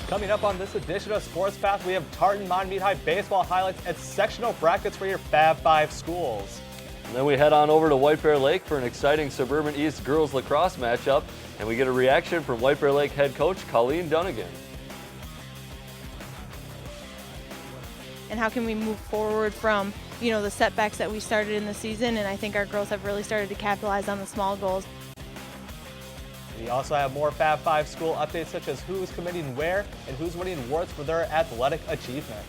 Coming up on this edition of Sports Path, we have Tartan Montmead High baseball highlights and sectional brackets for your Fab 5 schools. And then we head on over to White Bear Lake for an exciting Suburban East girls lacrosse matchup, and we get a reaction from White Bear Lake head coach Colleen Dunnigan. And how can we move forward from, the setbacks that we started in the season, and I think our girls have really started to capitalize on the small goals. We also have more Fab 5 school updates such as who's committing where and who's winning awards for their athletic achievement.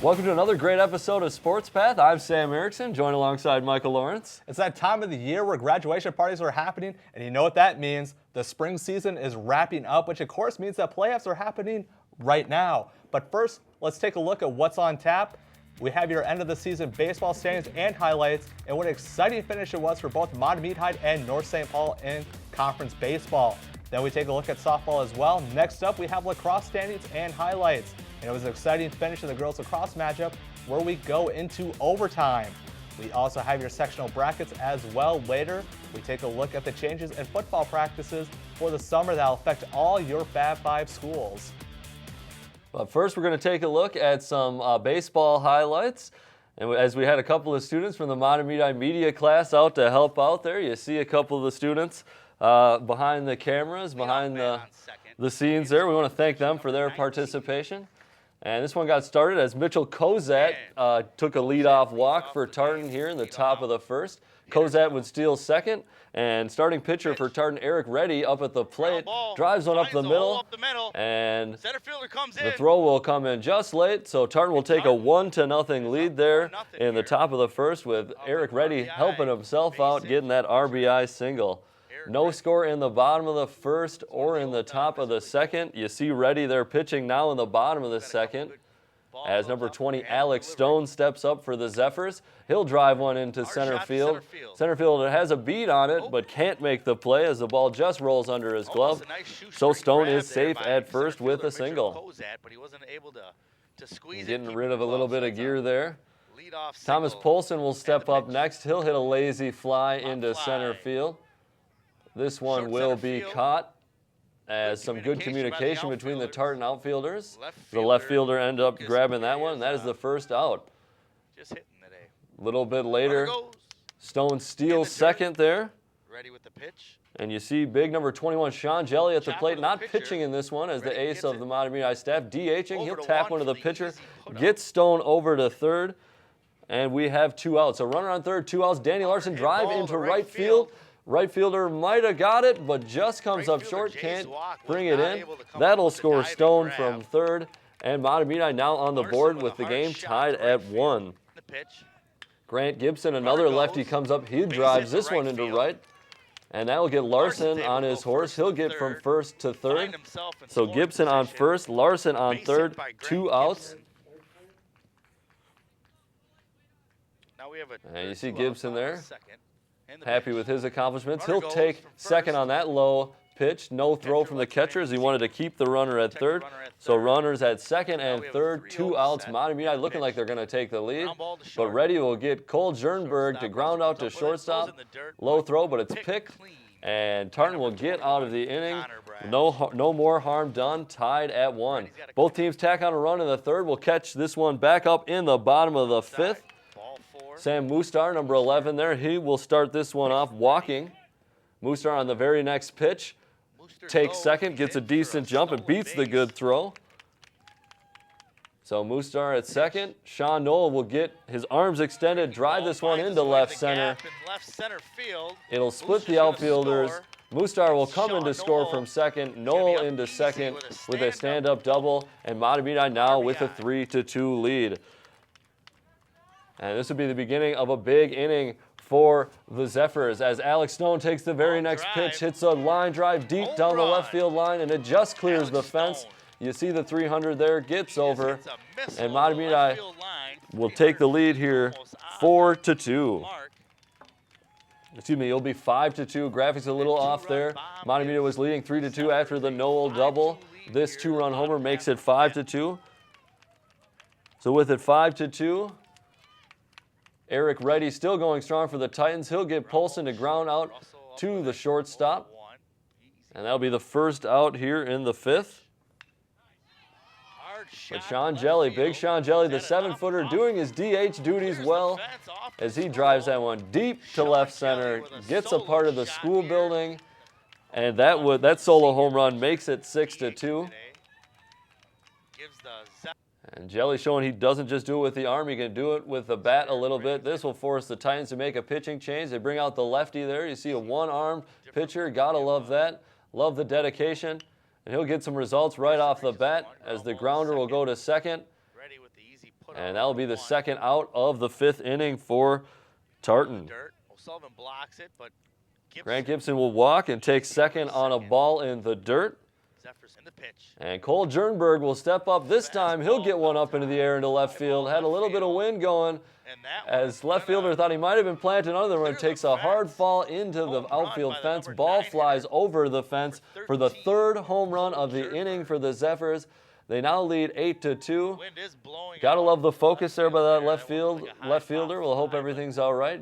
Welcome to another great episode of Sports Path. I'm Sam Erickson, joined alongside Michael Lawrence. It's that time of the year where graduation parties are happening, and you know what that means. The spring season is wrapping up, which of course means that playoffs are happening right now. But first, let's take a look at what's on tap. We have your end of the season baseball standings and highlights, and what an exciting finish it was for both Montmead High and North St. Paul in conference baseball. Then we take a look at softball as well. Next up, we have lacrosse standings and highlights. And it was an exciting finish in the girls lacrosse matchup where we go into overtime. We also have your sectional brackets as well later. We take a look at the changes in football practices for the summer that will affect all your Fab 5 schools. But first, we're going to take a look at some baseball highlights. And as we had a couple of students from the Montmead High media class out to help out there, you see a couple of the students behind the cameras, behind the scenes there. We want to thank them for their participation. And this one got started as Mitchell Kozat took a leadoff walk for Tartan here in the top of the first. Kozat would steal second, and starting pitcher for Tartan, Eric Reddy, up at the plate, drives one up the middle, and the throw will come in just late, so Tartan will take a 1-0 lead there in the top of the first with Eric Reddy helping himself out, getting that RBI single. No score in the bottom of the first or in the top of the second. You see Reddy there pitching now in the bottom of the second as number 20, Alex Stone, steps up for the Zephyrs. He'll drive one into center field. Center field has a beat on it, but can't make the play as the ball just rolls under his glove. So Stone is safe at first with a single. Getting rid of a little bit of gear there. Thomas Polson will step up next. He'll hit a lazy fly into center field. This one will be caught as some good communication between the Tartan outfielders. The left fielder ended up grabbing that one, and that is the first out. A little bit later, Stone steals second there. And you see big number 21, Sean Jelly at the plate, not pitching in this one as the ace of the Montmead High staff. DHing, he'll tap one to the pitcher, gets Stone over to third, and we have 2 outs. A runner on third, 2 outs. Danny Larson drive into right field. Right fielder might have got it, but just comes up short, can't bring it in. That'll score Stone from third, and Montmead High now on the board with the game tied at 1. Grant Gibson, another lefty, comes up. He drives this one into right, and that'll get Larson on his horse. He'll get from first to third. So Gibson on first, Larson on third, 2 outs. And you see Gibson there. Happy with his accomplishments. He'll take second on that low pitch. No throw from the catcher as he wanted to keep the runner at third. So runners at second and third, 2 outs. Montmead High looking like they're going to take the lead. But Reddy will get Cole Jernberg to ground out to shortstop. Low throw, but it's picked. And Tartan will get out of the inning. No more harm done. Tied at 1. Both teams tack on a run in the third. We'll catch this one back up in the bottom of the fifth. Sam Mustar, number 11 there, he will start this one off walking. Mustar on the very next pitch takes second, gets a decent jump, and beats the good throw. So Mustar at second. Sean Noel will get his arms extended, drive this one into left center. It'll split the outfielders. Mustar will come in to score from second. Noel into second with a stand-up double. And Mahtomedi now with a 3-2 lead. And this would be the beginning of a big inning for the Zephyrs as Alex Stone takes the very next pitch, hits a line drive deep down the left field line, and it just clears the fence. You see the 300 there, gets over, and Mahtomedi will take the lead here 4-2. Excuse me, it'll be 5-2. Graphics a little off there. Mahtomedi was leading 3-2 after the Noel double. This two-run homer makes it 5-2. So with it 5-2, Eric Reddy still going strong for the Titans. He'll get Polson to ground out to the shortstop. And that'll be the first out here in the fifth. But Sean Jelly, big Sean Jelly, the 7-footer, doing his DH duties well as he drives that one deep to left center, gets a part of the school building, and that solo home run makes it 6-2. And Jelly showing he doesn't just do it with the arm, he can do it with the bat a little bit. This will force the Titans to make a pitching change. They bring out the lefty there. You see a one-armed pitcher. Gotta love that. Love the dedication. And he'll get some results right off the bat as the grounder will go to second. And that'll be the second out of the fifth inning for Tartan. Grant Gibson will walk and take second on a ball in the dirt. And Cole Jernberg will step up this time. He'll get one up into the air into left field. Had a little bit of wind going as left fielder thought he might have been planted under the run. Takes a hard fall into the outfield fence. Ball flies over the fence for the third home run of the inning for the Zephyrs. They now lead 8-2. Gotta love the focus there by that left fielder. We'll hope everything's all right.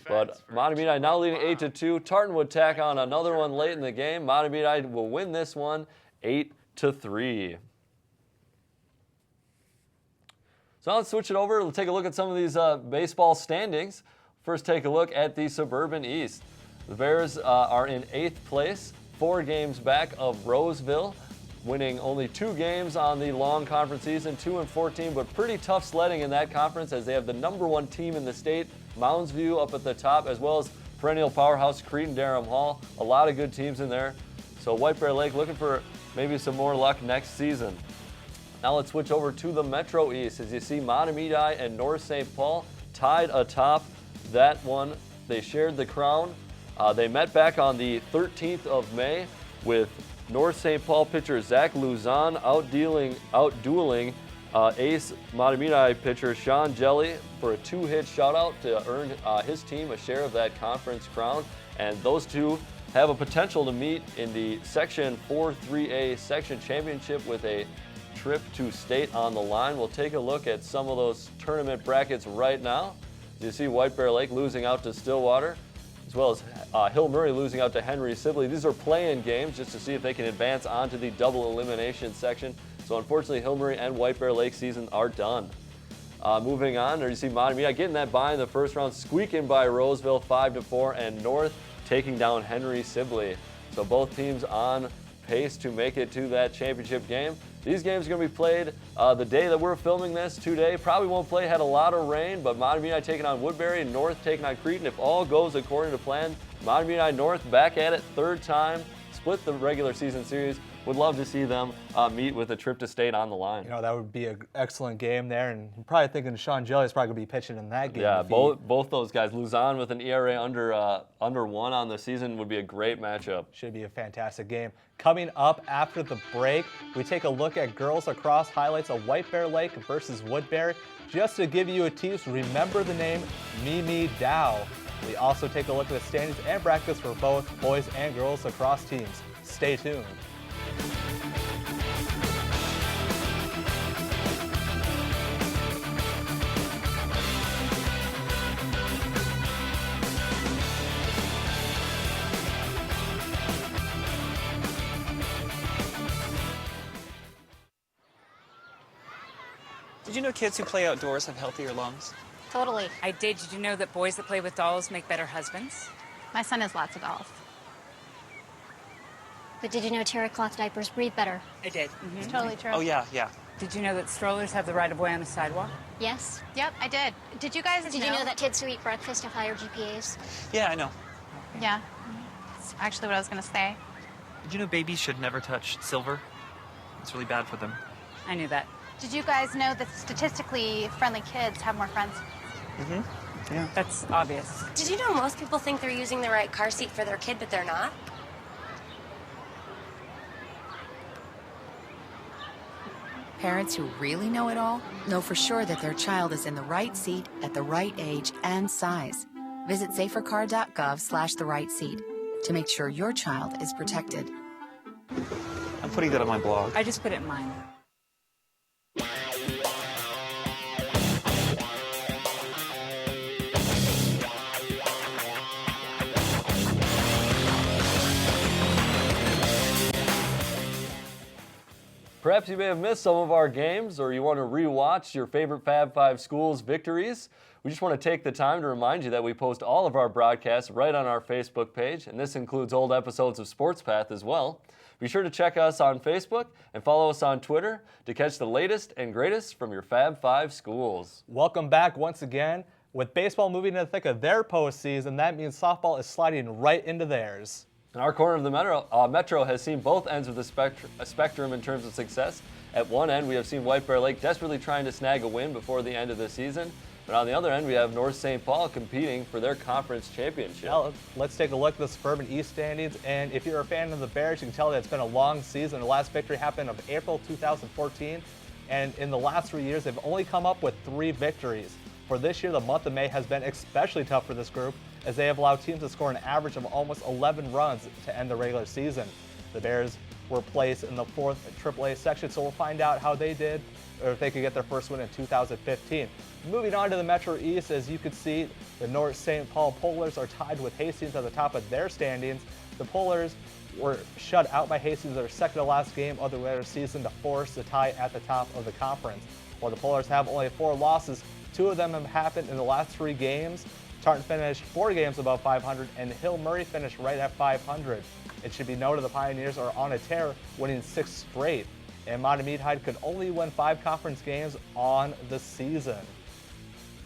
But Mahtomedi now leading 8-2. Tartan would tack on another one late in the game. Mahtomedi will win this one 8-3. So now let's switch it over. We'll take a look at some of these baseball standings. First, take a look at the Suburban East. The Bears are in 8th place, 4 games back of Roseville, winning only 2 games on the long conference season, 2-14, but pretty tough sledding in that conference as they have the #1 team in the state, Mounds View up at the top, as well as perennial powerhouse Cretin-Derham Hall. A lot of good teams in there. So White Bear Lake looking for maybe some more luck next season. Now let's switch over to the Metro East. As you see, Mahtomedi and North St. Paul tied atop that one. They shared the crown. They met back on the 13th of May with North St. Paul pitcher Zach Luzon outdueling ace Mahtomedi pitcher Sean Jelly for a 2-hit shutout to earn his team a share of that conference crown. And those two have a potential to meet in the Section 4-3A section championship with a trip to state on the line. We'll take a look at some of those tournament brackets right now. You see White Bear Lake losing out to Stillwater, as well as Hill Murray losing out to Henry Sibley. These are play-in games just to see if they can advance onto the double elimination section. So unfortunately, Hill Murray and White Bear Lake season are done. Moving on, there you see Mahtomedi getting that bye in the first round, squeaking by Roseville 5-4, and North taking down Henry Sibley. So both teams on pace to make it to that championship game. These games are going to be played the day that we're filming this today. Probably won't play, had a lot of rain, but Mahtomedi taking on Woodbury and North taking on Cretin. If all goes according to plan, Mahtomedi North back at it, 3rd time, split the regular season series. Would love to see them meet with a trip to state on the line. You know, that would be an excellent game there, and I'm probably thinking Sean Jelly is probably going to be pitching in that game. Yeah, both those guys. Luzon with an ERA under 1 on the season would be a great matchup. Should be a fantastic game. Coming up after the break, we take a look at girls lacrosse highlights of White Bear Lake versus Woodbury. Just to give you a tease, remember the name Mimi Dow. We also take a look at the standings and brackets for both boys and girls lacrosse teams. Stay tuned. Did you know kids who play outdoors have healthier lungs? Totally. I did. Did you know that boys that play with dolls make better husbands? My son has lots of dolls. But did you know terry cloth diapers breathe better? I did. It's totally true. Oh, yeah. Did you know that strollers have the right of way on the sidewalk? Yes. Yep, I did. Did you guys Did you know that kids who eat breakfast have higher GPAs? Yeah, I know. Yeah. That's actually what I was going to say. Did you know babies should never touch silver? It's really bad for them. I knew that. Did you guys know that statistically friendly kids have more friends? Yeah. That's obvious. Did you know most people think they're using the right car seat for their kid, but they're not? Parents who really know it all know for sure that their child is in the right seat at the right age and size. Visit safercar.gov/the right seat to make sure your child is protected. I'm putting that on my blog. I just put it in mine. Perhaps you may have missed some of our games, or you want to re-watch your favorite Fab 5 schools' victories. We just want to take the time to remind you that we post all of our broadcasts right on our Facebook page, and this includes old episodes of Sports Path as well. Be sure to check us on Facebook and follow us on Twitter to catch the latest and greatest from your Fab 5 schools. Welcome back once again. With baseball moving in the thick of their postseason, that means softball is sliding right into theirs. In our corner of the Metro has seen both ends of the spectrum in terms of success. At one end, we have seen White Bear Lake desperately trying to snag a win before the end of the season. But on the other end, we have North St. Paul competing for their conference championship. Now, let's take a look at the Suburban East standings. And if you're a fan of the Bears, you can tell that it's been a long season. The last victory happened of April 2014. And in the last 3 years, they've only come up with 3 victories. For this year, the month of May has been especially tough for this group, as they have allowed teams to score an average of almost 11 runs to end the regular season. The Bears were placed in the 4th AAA section, so we'll find out how they did, or if they could get their first win in 2015. Moving on to the Metro East, as you can see, the North St. Paul Polars are tied with Hastings at the top of their standings. The Polars were shut out by Hastings in their second to last game of the regular season to force the tie at the top of the conference. While the Polars have only 4 losses, 2 of them have happened in the last 3 games. Tartan finished 4 games above 500, and Hill Murray finished right at 500. It should be noted the Pioneers are on a tear, winning 6 straight, and Matamidi could only win 5 conference games on the season.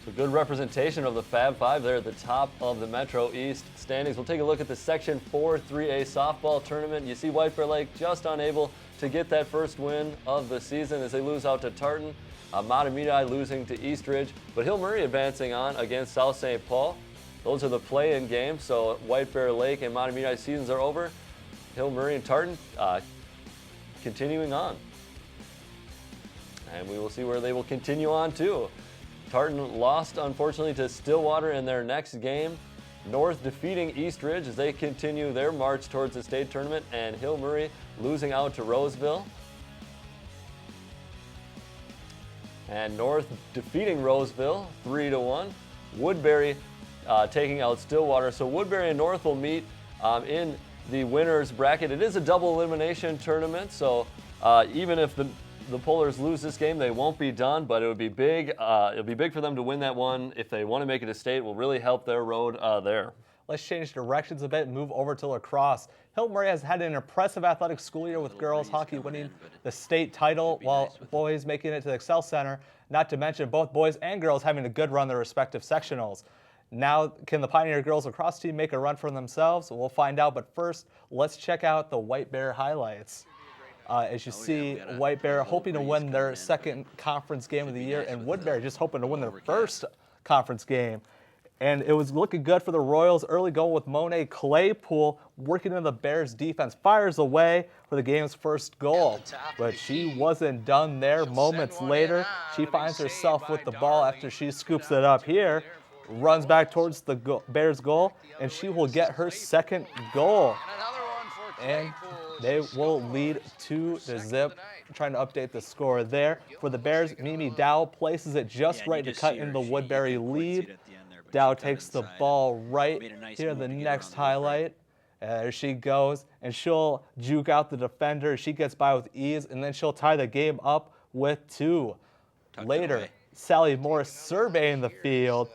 So good representation of the Fab 5 there at the top of the Metro East standings. We'll take a look at the Section 4 3A softball tournament. You see White Bear Lake just unable to get that first win of the season as they lose out to Tartan. Matamidi losing to Eastridge, but Hill Murray advancing on against South St. Paul. Those are the play-in games, so White Bear Lake and Matamidi seasons are over. Hill Murray and Tartan continuing on. And we will see where they will continue on too. Tartan lost, unfortunately, to Stillwater in their next game. North defeating Eastridge as they continue their march towards the state tournament, and Hill Murray losing out to Roseville. And North defeating Roseville 3-1. Woodbury taking out Stillwater. So Woodbury and North will meet in the winners bracket. It is a double elimination tournament, so even if the Polars lose this game, they won't be done, but it would be big. It'll be big for them to win that one. If they want to make it to state, it will really help their road there. Let's change directions a bit and move over to lacrosse. Hill Murray has had an impressive athletic school year with girls hockey winning the state title while boys making it to the Excel Center, not to mention both boys and girls having a good run their respective sectionals. Now, can the Pioneer girls lacrosse team make a run for themselves? We'll find out, but first, let's check out the White Bear highlights. As you see, White Bear hoping to win their second conference game of the year, and Woodbury just hoping to win their first conference game. And it was looking good for the Royals. Early goal with Monet Claypool working in the Bears defense. Fires away for the game's first goal. But she wasn't done there. Moments later, she finds herself with the ball after she scoops it up here. Runs back towards the Bears goal, and she will get her second goal. And they will lead 2-0. Trying to update the score there. For the Bears, Mimi Dow places it just right to cut in the Woodbury lead. Dow takes the ball right here, the next highlight. There she goes, and she'll juke out the defender. She gets by with ease, and then she'll tie the game up with 2. Later, Sally Morris surveying the field,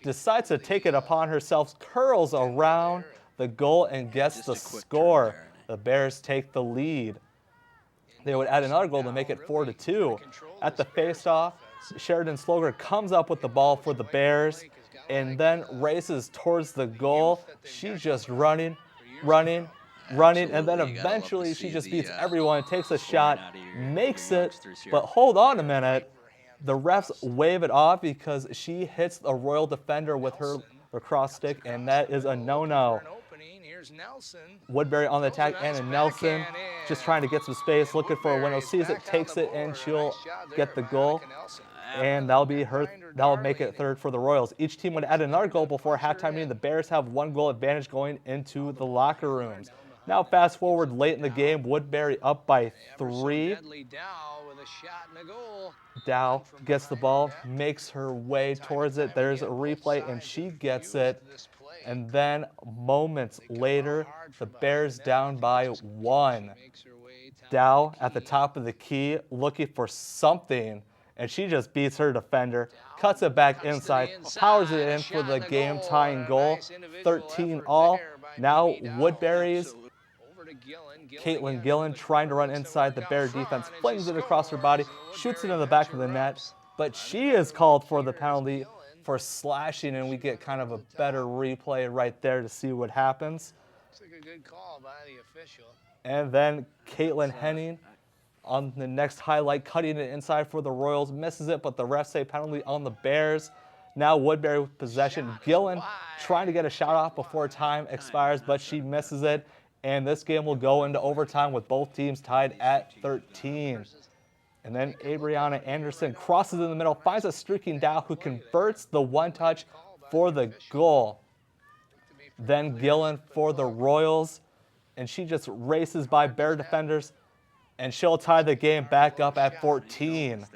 decides to take it upon herself, curls around the goal, and gets the score. The Bears take the lead. They would add another goal to make it 4-2. At the faceoff, Sheridan Sloger comes up with the ball for the Bears and then races towards the goal. She's just running running, and then eventually she just beats everyone, takes a shot, makes it, but hold on a minute. The refs wave it off because she hits a Royal defender with her lacrosse stick, and that is a no-no. Woodbury on the attack, Anna Nelson just trying to get some space, looking for a window, sees it, takes it, and she'll get the goal. And that'll make it third for the Royals. Each team would add another goal before halftime, meaning the Bears have 1 goal advantage going into the locker rooms. Now fast forward late in the game, Woodbury up by 3. Dow gets the ball, makes her way towards it. There's a replay, and she gets it. And then moments later, the Bears down by 1. Dow at the top of the key looking for something, and she just beats her defender, cuts it back inside, powers it in for the game-tying goal. 13 all. Now Woodbury's Caitlin Gillen trying to run inside the Bear defense, flings it across her body, shoots it in the back of the net, but she is called for the penalty for slashing, and we get kind of a better replay right there to see what happens. Looks like a good call by the official. And then Caitlin Henning on the next highlight, cutting it inside for the Royals, misses it, but the refs say penalty on the Bears. Now Woodbury with possession. Gillen trying to get a shot off before time expires, but she misses it. And this game will go into overtime with both teams tied at 13. And then Adriana Anderson crosses in the middle, finds a streaking Dow who converts the one-touch for the goal. Then Gillen for the Royals, and she just races by Bear defenders, and she'll tie the game back up at 14.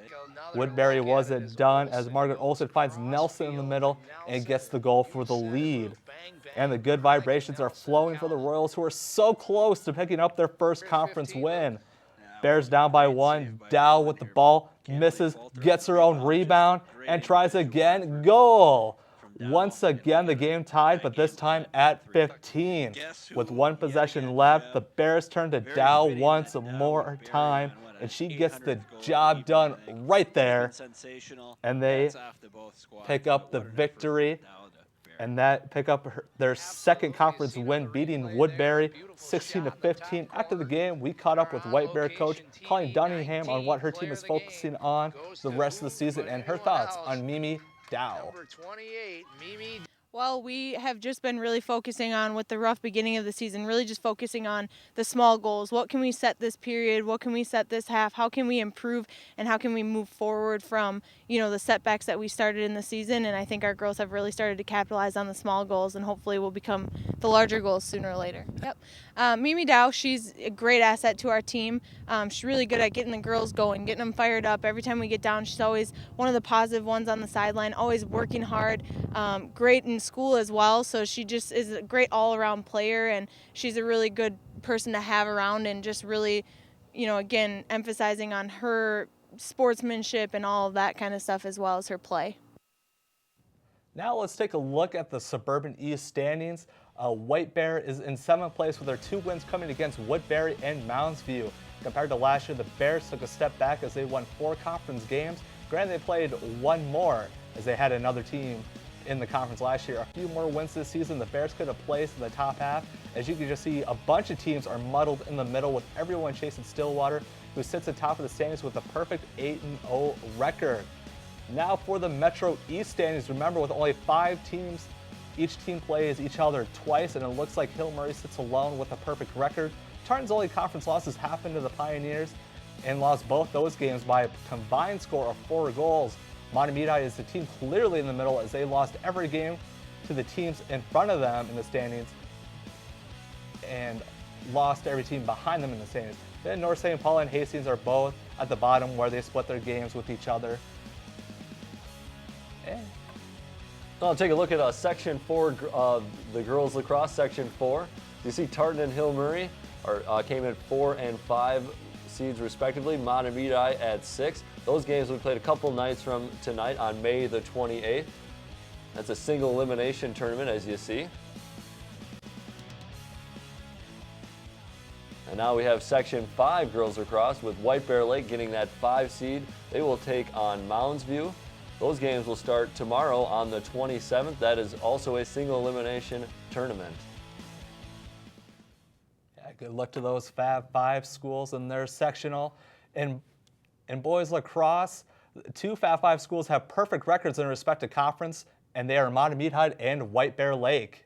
Woodbury wasn't done as Margaret Olsen finds Nelson in the middle and gets the goal for the lead. And the good vibrations are flowing for the Royals, who are so close to picking up their first conference win. Bears down by 1. Dow with the ball, misses, gets her own rebound, and tries again. Goal! Once again, the game tied, but this time at 15. With 1 possession left, the Bears turn to Dow once more time, and she gets the job done right there. And they pick up the victory, and that pick up their second conference win, beating Woodbury 16-15. After the game, we caught up with White Bear coach Colleen Dunningham on what her team is focusing on the rest of the season and her thoughts on Mimi Dow. Number 28, Mimi. Well, we have just been really focusing on, with the rough beginning of the season, really just focusing on the small goals. What can we set this period? What can we set this half? How can we improve, and how can we move forward from, the setbacks that we started in the season? And I think our girls have really started to capitalize on the small goals, and hopefully will become the larger goals sooner or later. Yep. Mimi Dow, she's a great asset to our team. She's really good at getting the girls going, getting them fired up. Every time we get down, she's always one of the positive ones on the sideline, always working hard, great in school as well. So she just is a great all-around player, and she's a really good person to have around, and just really, again, emphasizing on her sportsmanship and all of that kind of stuff, as well as her play. Now let's take a look at the Suburban East standings. White Bear is in 7th place with their 2 wins coming against Woodbury and Mounds View. Compared to last year, the Bears took a step back as they won 4 conference games. Granted, they played 1 more as they had another team in the conference last year. A few more wins this season, the Bears could have placed in the top half. As you can just see, a bunch of teams are muddled in the middle, with everyone chasing Stillwater, who sits atop of the standings with a perfect 8-0 record. Now for the Metro East standings, remember, with only 5 teams, each team plays each other twice, and it looks like Hill Murray sits alone with a perfect record. Tartan's only conference losses happened to the Pioneers, and lost both those games by a combined score of 4 goals. Mahtomedi is the team clearly in the middle, as they lost every game to the teams in front of them in the standings and lost every team behind them in the standings. Then North St. Paul and Hastings are both at the bottom, where they split their games with each other. I'll take a look at Section 4, the girls lacrosse Section 4. You see Tartan and Hill Murray came in 4 and 5 seeds respectively. Mahtomedi at 6. Those games we played a couple nights from tonight on May the 28th. That's a single elimination tournament, as you see. And now we have Section 5 girls lacrosse, with White Bear Lake getting that 5 seed. They will take on Mounds View. Those games will start tomorrow on the 27th. That is also a single elimination tournament. Good luck to those Fab Five schools in their sectional. In boys lacrosse, 2 Fab Five schools have perfect records in their respective conference, and they are Matamidi and White Bear Lake.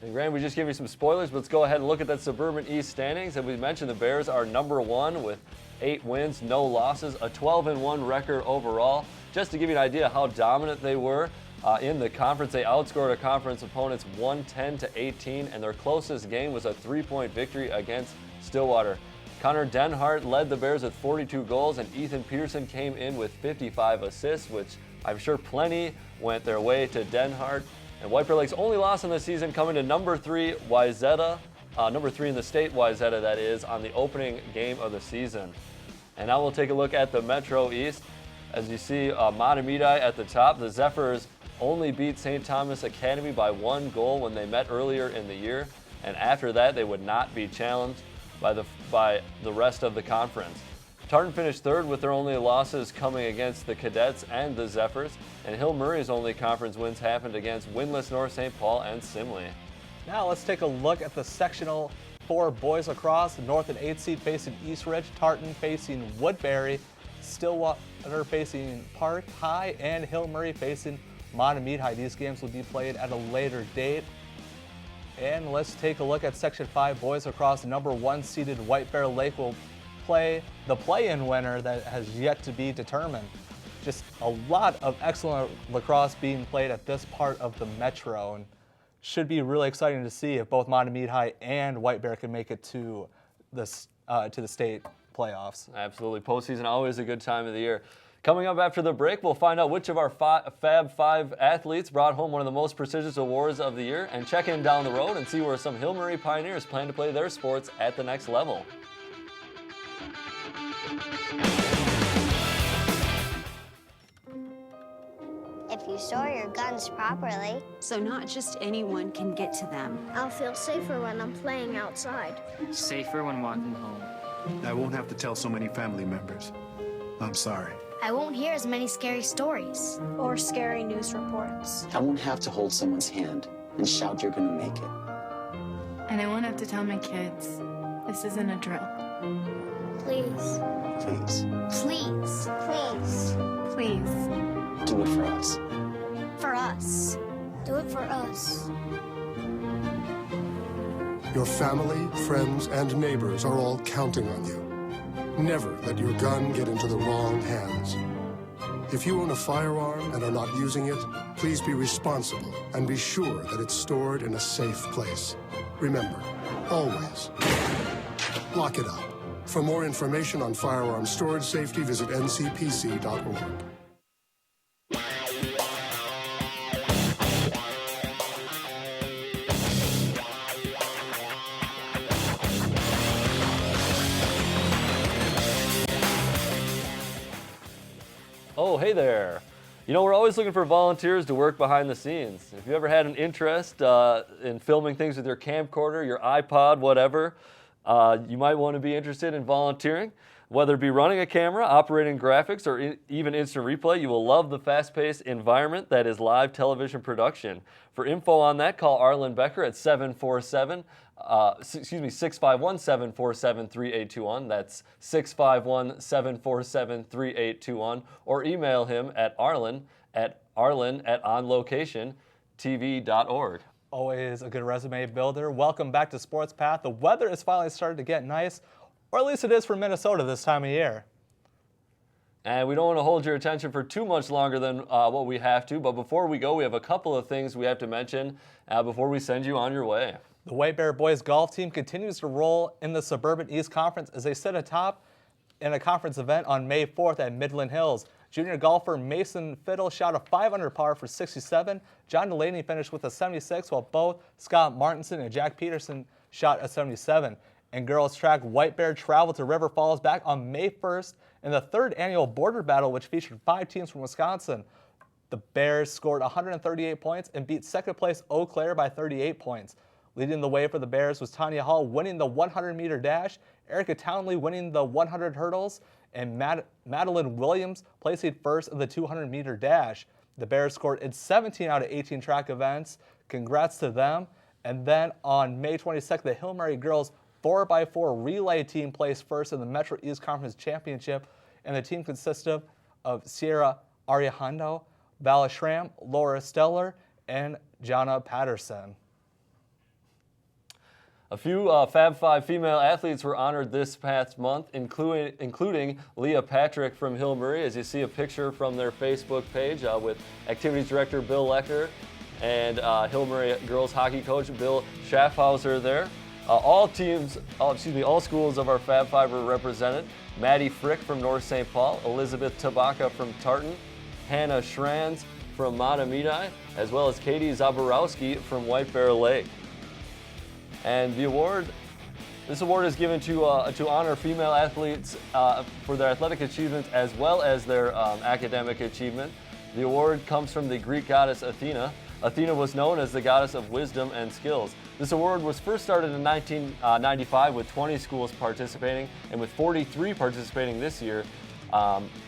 And Graham, we just gave you some spoilers, but let's go ahead and look at that Suburban East standings. As we mentioned, the Bears are number 1 with 8 wins, no losses, a 12-1 record overall. Just to give you an idea how dominant they were in the conference, they outscored their conference opponents 110-18, and their closest game was a 3-point victory against Stillwater. Connor Denhart led the Bears with 42 goals, and Ethan Peterson came in with 55 assists, which I'm sure plenty went their way to Denhart. And White Bear Lake's only loss in the season coming to number 3, Wayzata, number 3 in the state, Wayzata that is, on the opening game of the season. And now we'll take a look at the Metro East. As you see, Matamidi at the top. The Zephyrs only beat St. Thomas Academy by 1 goal when they met earlier in the year. And after that, they would not be challenged by the rest of the conference. Tartan finished 3rd with their only losses coming against the Cadets and the Zephyrs, and Hill Murray's only conference wins happened against winless North St. Paul and Simley. Now let's take a look at the sectional for boys lacrosse. North and 8th seed facing East Ridge, Tartan facing Woodbury, Stillwater facing Park High, and Hill Murray facing Matamidi. These games will be played at a later date. And let's take a look at Section 5 boys lacrosse. Number 1 seeded White Bear Lake will play the play-in winner that has yet to be determined. Just a lot of excellent lacrosse being played at this part of the Metro, and should be really exciting to see if both Matamidi and White Bear can make it to the state playoffs. Absolutely. Postseason always a good time of the year. Coming up after the break, we'll find out which of our Fab 5 athletes brought home one of the most prestigious awards of the year, and check in down the road and see where some Hill Murray Pioneers plan to play their sports at the next level. If you store your guns properly. So not just anyone can get to them. I'll feel safer when I'm playing outside. Safer when walking home. I won't have to tell so many family members. I'm sorry. I won't hear as many scary stories. Or scary news reports. I won't have to hold someone's hand and shout you're gonna make it. And I won't have to tell my kids this isn't a drill. Please. Please. Please. Please. Please. Do it for us. For us. Do it for us. Your family, friends, and neighbors are all counting on you. Never let your gun get into the wrong hands. If you own a firearm and are not using it, please be responsible and be sure that it's stored in a safe place. Remember, always, lock it up. For more information on firearm storage safety, visit ncpc.org. Oh, hey there. You know, we're always looking for volunteers to work behind the scenes. If you ever had an interest in filming things with your camcorder, your iPod, whatever, you might want to be interested in volunteering. Whether it be running a camera, operating graphics, or even instant replay, you will love the fast-paced environment that is live television production. For info on that, call Arlen Becker at 651-747-3821. That's 651-747-3821. Or email him at arlen@onlocationtv.org. Always a good resume builder. Welcome back to Sports Path. The weather is finally starting to get nice, or at least it is for Minnesota this time of year. And we don't want to hold your attention for too much longer than what we have to, but before we go, we have a couple of things we have to mention before we send you on your way. The White Bear boys golf team continues to roll in the Suburban East Conference as they sit atop in a conference event on May 4th at Midland Hills. Junior golfer Mason Fiddle shot a 5-under par for 67. John Delaney finished with a 76, while both Scott Martinson and Jack Peterson shot a 77. In girls track, White Bear traveled to River Falls back on May 1st in the 3rd annual border battle, which featured 5 teams from Wisconsin. The Bears scored 138 points and beat second place Eau Claire by 38 points. Leading the way for the Bears was Tanya Hall winning the 100-meter dash, Erica Townley winning the 100 hurdles, and Madeline Williams placing first in the 200-meter dash. The Bears scored in 17 out of 18 track events. Congrats to them. And then on May 22nd, the Hill Murray girls 4x4 relay team placed first in the Metro East Conference Championship, and the team consisted of Sierra Ariahando, Vala Schramm, Laura Steller, and Jana Patterson. A few Fab Five female athletes were honored this past month, including Leah Patrick from Hill Murray, as you see a picture from their Facebook page with Activities Director Bill Lecker and Hill Murray girls hockey coach Bill Schaffhauser there. All schools of our Fab Five were represented. Maddie Frick from North St. Paul, Elizabeth Tabaka from Tartan, Hannah Schranz from Mahtomedi, as well as Katie Zaborowski from White Bear Lake. And this award is given to honor female athletes for their athletic achievements as well as their academic achievement. The award comes from the Greek goddess Athena. Athena was known as the goddess of wisdom and skills. This award was first started in 1995 with 20 schools participating, and with 43 participating this year.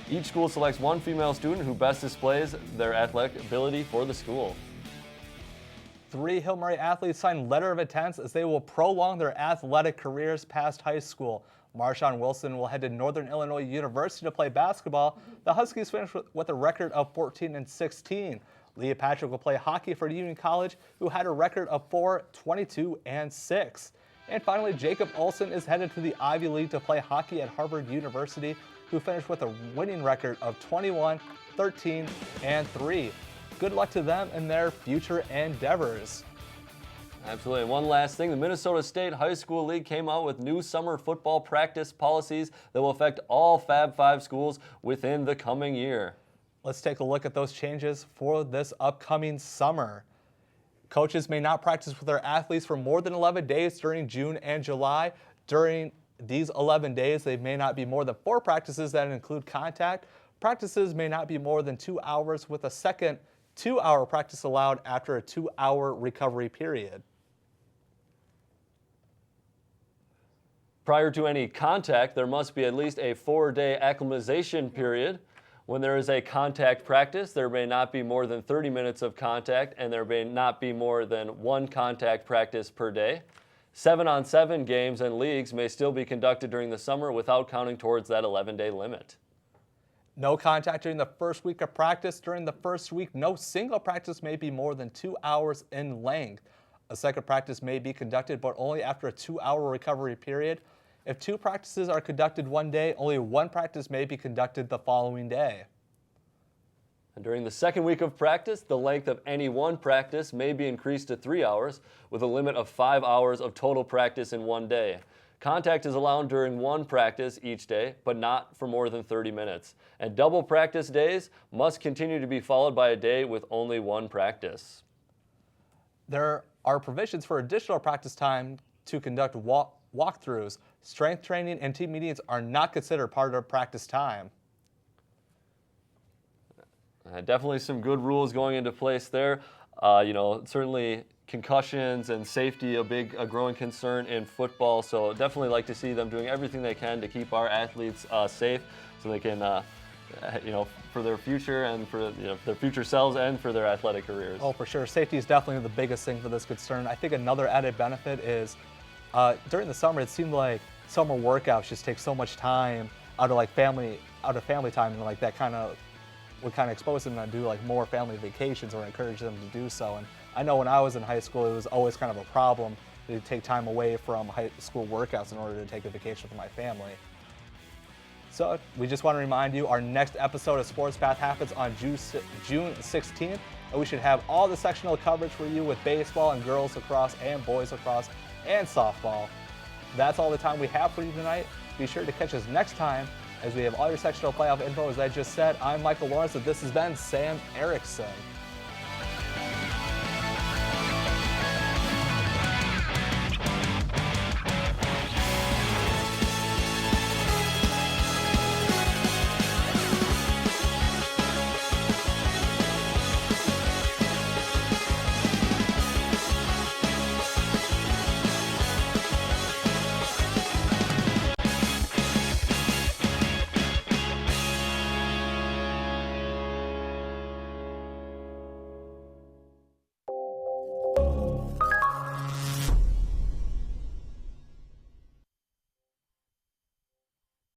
Each school selects one female student who best displays their athletic ability for the school. 3 Hill Murray athletes signed letter of intents as they will prolong their athletic careers past high school. Marshawn Wilson will head to Northern Illinois University to play basketball. The Huskies finished with a record of 14-16. Leah Patrick will play hockey for Union College, who had a record of 4-22-6. And finally, Jacob Olson is headed to the Ivy League to play hockey at Harvard University, who finished with a winning record of 21-13-3. Good luck to them in their future endeavors. Absolutely. And one last thing, the Minnesota State High School League came out with new summer football practice policies that will affect all Fab Five schools within the coming year. Let's take a look at those changes for this upcoming summer. Coaches may not practice with their athletes for more than 11 days during June and July. During these 11 days, they may not be more than 4 practices that include contact. Practices may not be more than 2 hours, with a second 2-hour practice allowed after a 2-hour recovery period. Prior to any contact, there must be at least a 4-day acclimatization period. When there is a contact practice, there may not be more than 30 minutes of contact, and there may not be more than 1 contact practice per day. 7-on-7 games and leagues may still be conducted during the summer without counting towards that 11-day limit. No contact during the first week of practice. During the first week, no single practice may be more than 2 hours in length. A second practice may be conducted, but only after a 2-hour recovery period. If 2 practices are conducted one day, only 1 practice may be conducted the following day. And during the second week of practice, the length of any one practice may be increased to 3 hours, with a limit of 5 hours of total practice in one day. Contact is allowed during one practice each day, but not for more than 30 minutes. And double practice days must continue to be followed by a day with only 1 practice. There are provisions for additional practice time to conduct walkthroughs. Strength training and team meetings are not considered part of practice time. Definitely some good rules going into place there. Certainly concussions and safety, a growing concern in football. So definitely like to see them doing everything they can to keep our athletes safe, so they can, for their future and for their future selves and for their athletic careers. Oh, for sure. Safety is definitely the biggest thing for this concern. I think another added benefit is during the summer, it seemed like summer workouts just take so much time out of family time, and that kind of would expose them to do more family vacations or encourage them to do so. And I know when I was in high school, it was always kind of a problem to take time away from high school workouts in order to take a vacation for my family. So we just want to remind you, our next episode of Sports Path happens on June 16th, and we should have all the sectional coverage for you with baseball and girls lacrosse and boys lacrosse and softball. That's all the time we have for you tonight. Be sure to catch us next time as we have all your sectional playoff info. As I just said, I'm Michael Lawrence, and this has been Sam Erickson.